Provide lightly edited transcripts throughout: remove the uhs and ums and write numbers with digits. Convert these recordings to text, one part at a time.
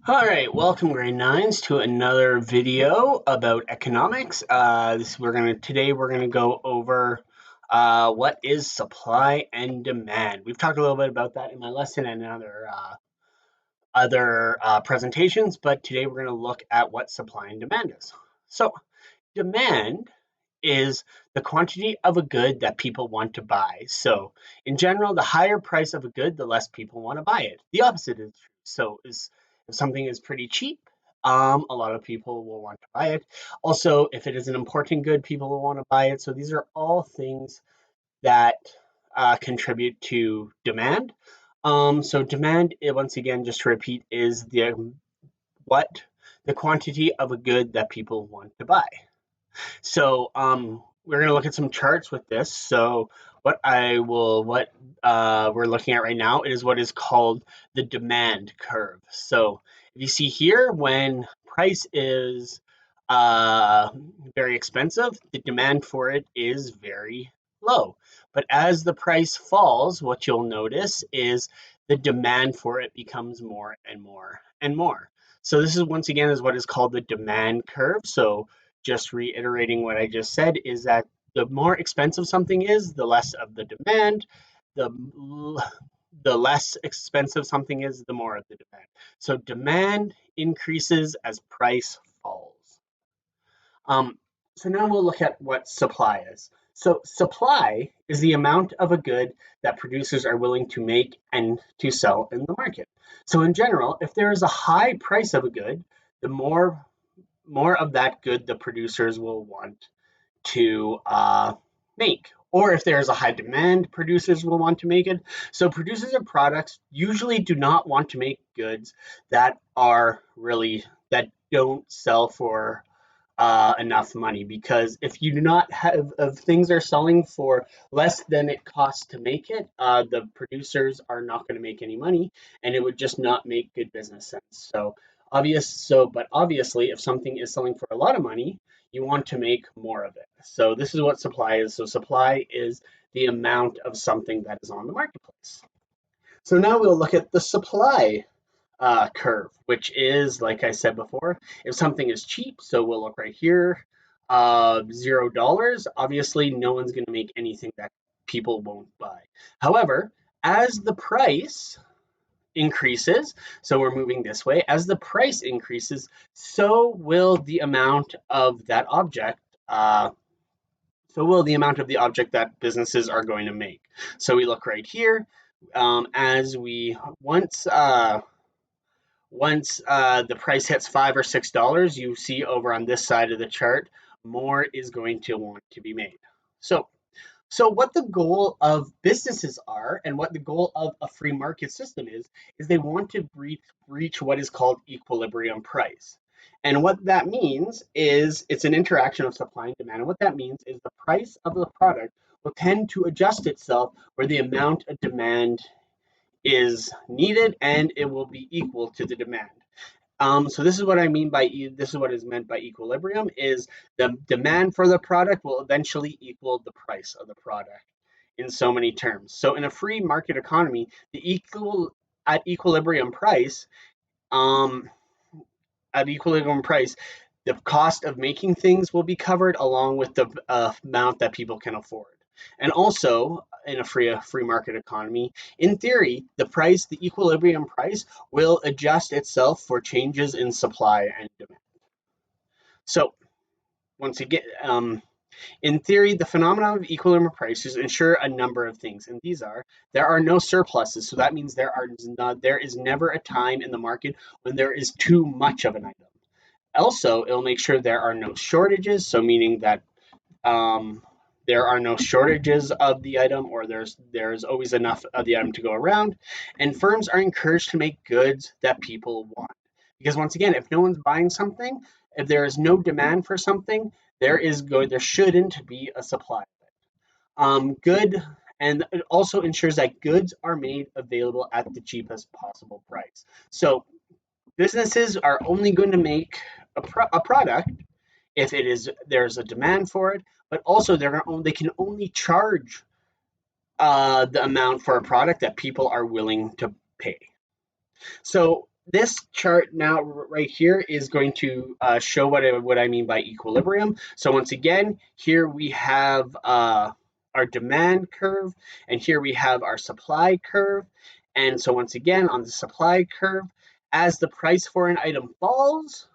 All right, welcome grade nines to another video about economics. Today we're gonna go over what is supply and demand. We've talked a little bit about that in my lesson and in other presentations, but today we're gonna look at what supply and demand is. So demand is the quantity of a good that people want to buy. So in general, the higher price of a good, the less people want to buy it. The opposite is true. If something is pretty cheap, a lot of people will want to buy it. Also, if it is an important good, people will want to buy it. So these are all things that contribute to demand. So demand, once again, just to repeat, is what the quantity of a good that people want to buy. So we're going to look at some charts with this. So what we're looking at right now is what is called the demand curve. So if you see here, when price is very expensive, the demand for it is very low. But as the price falls, what you'll notice is the demand for it becomes more and more and more. So this is once again is what is called the demand curve. So just reiterating what I just said is that the more expensive something is, the less of the demand. The the less expensive something is, the more of the demand. So demand increases as price falls. Um, so now we'll look at what supply is. So supply is the amount of a good that producers are willing to make and to sell in the market. So in general, if there is a high price of a good, the more of that good the producers will want to make. Or if there's a high demand, producers will want to make it. So producers of products usually do not want to make goods that that don't sell for enough money, because if you do not have if things are selling for less than it costs to make it, the producers are not going to make any money, and it would just not make good business sense. But obviously, if something is selling for a lot of money, you want to make more of it. So this is what supply is. So supply is the amount of something that is on the marketplace. So now we'll look at the supply curve, which is, like I said before, if something is cheap, so we'll look right here, $0, obviously no one's going to make anything that people won't buy. However, as the price increases, so we're moving this way, as the price increases, so will the amount of that object. So will the amount of the object that businesses are going to make. So we look right here. As we once the price hits $5 or $6, you see over on this side of the chart, more is going to want to be made. So what the goal of businesses are and what the goal of a free market system is they want to reach what is called equilibrium price. And what that means is it's an interaction of supply and demand. And what that means is the price of the product will tend to adjust itself where the amount of demand is needed, and it will be equal to the demand. So this is what I mean by this is what is meant by equilibrium, is the demand for the product will eventually equal the price of the product in so many terms. So in a free market economy, at equilibrium price, um, at equilibrium price, the cost of making things will be covered along with the amount that people can afford. And also, in a free market economy, in theory, the equilibrium price will adjust itself for changes in supply and demand. So once again, in theory, the phenomenon of equilibrium prices ensure a number of things, and these are: there are no surpluses, so that means there is never a time in the market when there is too much of an item. Also, it'll make sure there are no shortages, so meaning that there are no shortages of the item, or there's always enough of the item to go around. And firms are encouraged to make goods that people want, because once again, if no one's buying something, if there is no demand for something, there shouldn't be a supply of it. Good and it also ensures that goods are made available at the cheapest possible price. So businesses are only going to make a product if there's a demand for it, but also they can only charge the amount for a product that people are willing to pay. So this chart now right here is going to show what I mean by equilibrium. So once again, here we have our demand curve, and here we have our supply curve. And so once again, on the supply curve, as the price for an item falls,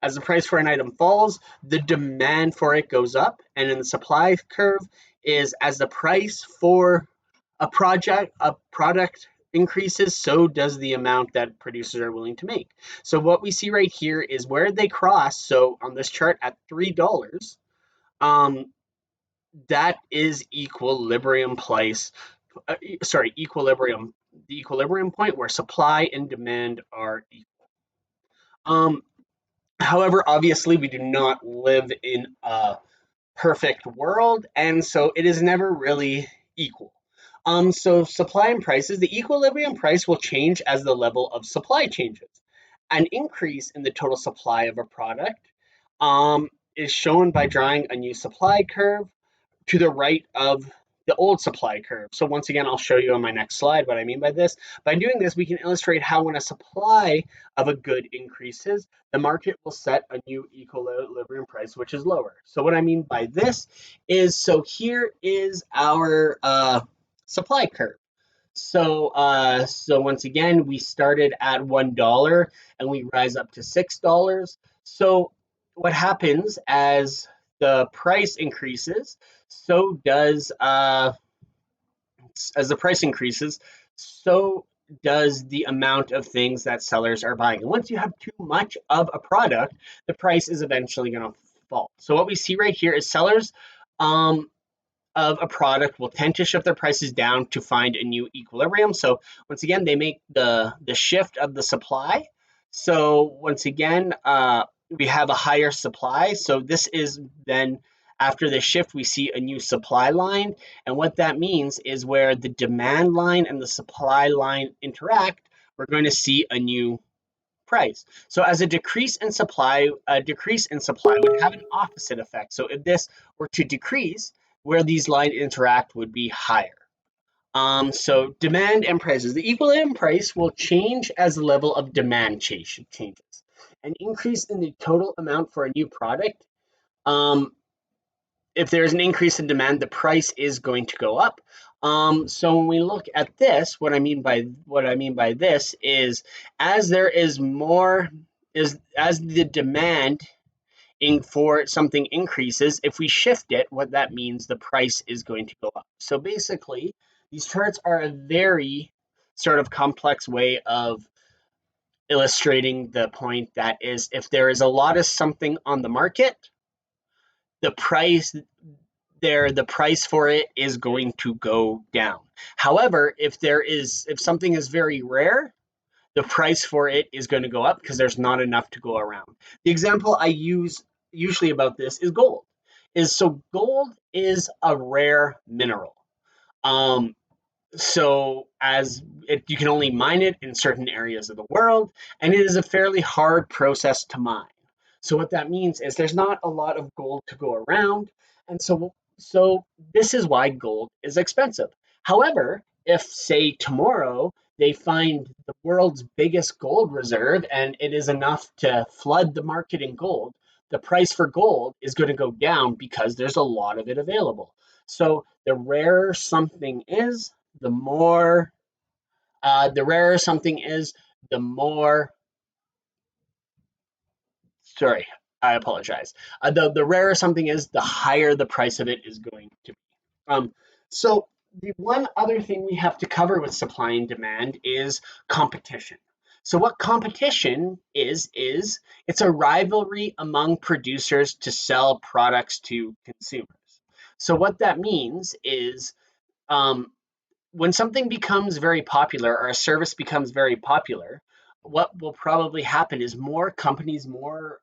as the price for an item falls, the demand for it goes up. And in the supply curve is as the price for a product increases, so does the amount that producers are willing to make. So what we see right here is where they cross. So on this chart at $3, um, that is equilibrium place. Equilibrium. The equilibrium point where supply and demand are equal. However, obviously, we do not live in a perfect world, and so it is never really equal. So supply and prices, the equilibrium price will change as the level of supply changes. An increase in the total supply of a product is shown by drawing a new supply curve to the right of the old supply curve. So once again, I'll show you on my next slide what I mean by this. By doing this, we can illustrate how when a supply of a good increases, the market will set a new equilibrium price, which is lower. So what I mean by this is, so here is our supply curve. So once again, we started at $1 and we rise up to $6. So what happens the price increases, so does as the price increases, so does the amount of things that sellers are buying. And once you have too much of a product, the price is eventually going to fall. So what we see right here is sellers of a product will tend to shift their prices down to find a new equilibrium. So once again, they make the shift of the supply. So once again, we have a higher supply. So this is then after the shift, we see a new supply line. And what that means is where the demand line and the supply line interact, we're going to see a new price. So as a decrease in supply would have an opposite effect. So if this were to decrease, where these lines interact would be higher. So demand and prices. The equilibrium price will change as the level of demand changes. An increase in the total amount for a new product. If there's an increase in demand, the price is going to go up. So when we look at this, what I mean by this is as there is more as the demand for something increases, if we shift it, what that means, the price is going to go up. So basically, these charts are a very sort of complex way of illustrating the point that is, if there is a lot of something on the market, the price for it is going to go down. However, if something is very rare, the price for it is going to go up because there's not enough to go around. The example I use usually about this is gold. Gold is a rare mineral. You can only mine it in certain areas of the world, and it is a fairly hard process to mine. So what that means is there's not a lot of gold to go around, and so this is why gold is expensive. However, if say tomorrow they find the world's biggest gold reserve and it is enough to flood the market in gold, the price for gold is going to go down because there's a lot of it available. So the rarer something is, the rarer something is, the more. Sorry, I apologize. The rarer something is, the higher the price of it is going to be. So the one other thing we have to cover with supply and demand is competition. So what competition is it's a rivalry among producers to sell products to consumers. So what that means is um, when something becomes very popular or a service becomes very popular, what will probably happen is more companies, more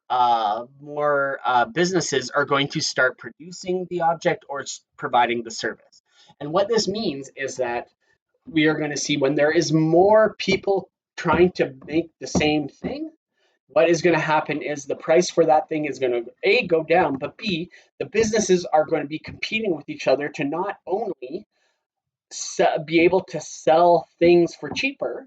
businesses are going to start producing the object or providing the service. And what this means is that we are going to see when there is more people trying to make the same thing, what is going to happen is the price for that thing is going to A, go down, but B, the businesses are going to be competing with each other to not only be able to sell things for cheaper,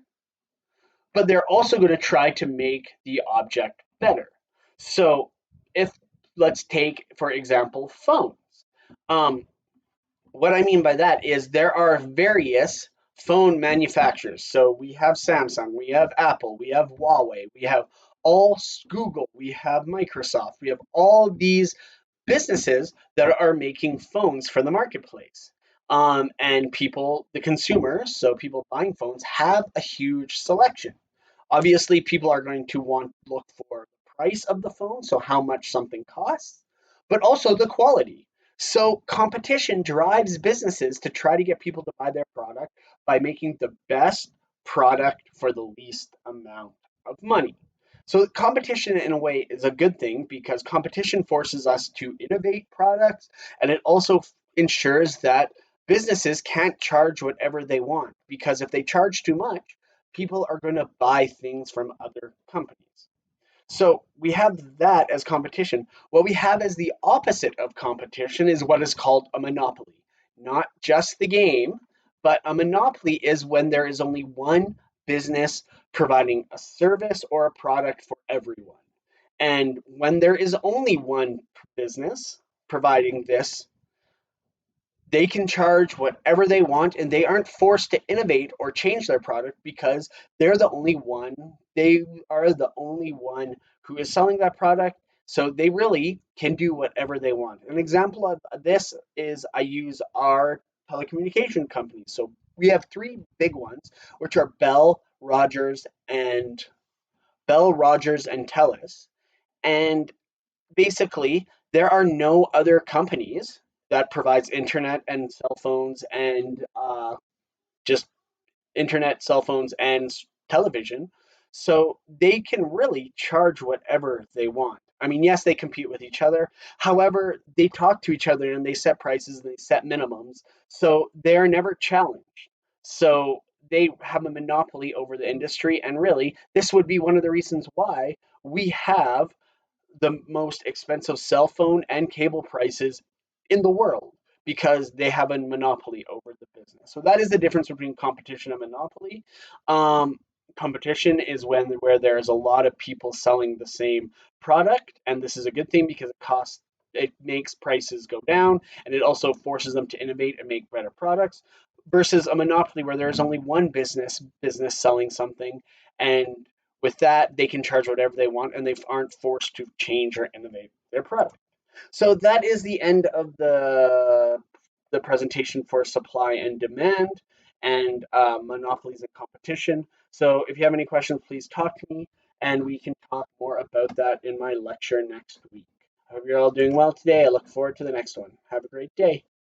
but they're also going to try to make the object better. So if let's take, for example, phones. Um, what I mean by that is there are various phone manufacturers. So we have Samsung, we have Apple, we have Huawei, we have Google, we have Microsoft, we have all these businesses that are making phones for the marketplace. And people, the consumers, so people buying phones, have a huge selection. Obviously, people are going to want to look for the price of the phone, so how much something costs, but also the quality. So competition drives businesses to try to get people to buy their product by making the best product for the least amount of money. So competition in a way is a good thing because competition forces us to innovate products, and it also ensures that businesses can't charge whatever they want, because if they charge too much, people are going to buy things from other companies. So we have that as competition. What we have as the opposite of competition is what is called a monopoly. Not just the game, but a monopoly is when there is only one business providing a service or a product for everyone. And when there is only one business providing this, they can charge whatever they want and they aren't forced to innovate or change their product because they are the only one who is selling that product, so they really can do whatever they want. An example of this is I use our telecommunication company. So we have three big ones, which are Bell, Rogers, and Telus. And basically, there are no other companies that provides internet and cell phones and just internet, cell phones, and television. So they can really charge whatever they want. I mean, yes, they compete with each other. However, they talk to each other and they set prices and they set minimums. So they're never challenged. So they have a monopoly over the industry. And really, this would be one of the reasons why we have the most expensive cell phone and cable prices in the world, because they have a monopoly over the business. So that is the difference between competition and monopoly. Um, Competition is where there is a lot of people selling the same product, and this is a good thing because it makes prices go down, and it also forces them to innovate and make better products. Versus a monopoly where there's only one business selling something, and with that, they can charge whatever they want and they aren't forced to change or innovate their product. So that is the end of the presentation for supply and demand and monopolies and competition. So if you have any questions, please talk to me and we can talk more about that in my lecture next week. I hope you're all doing well today. I look forward to the next one. Have a great day.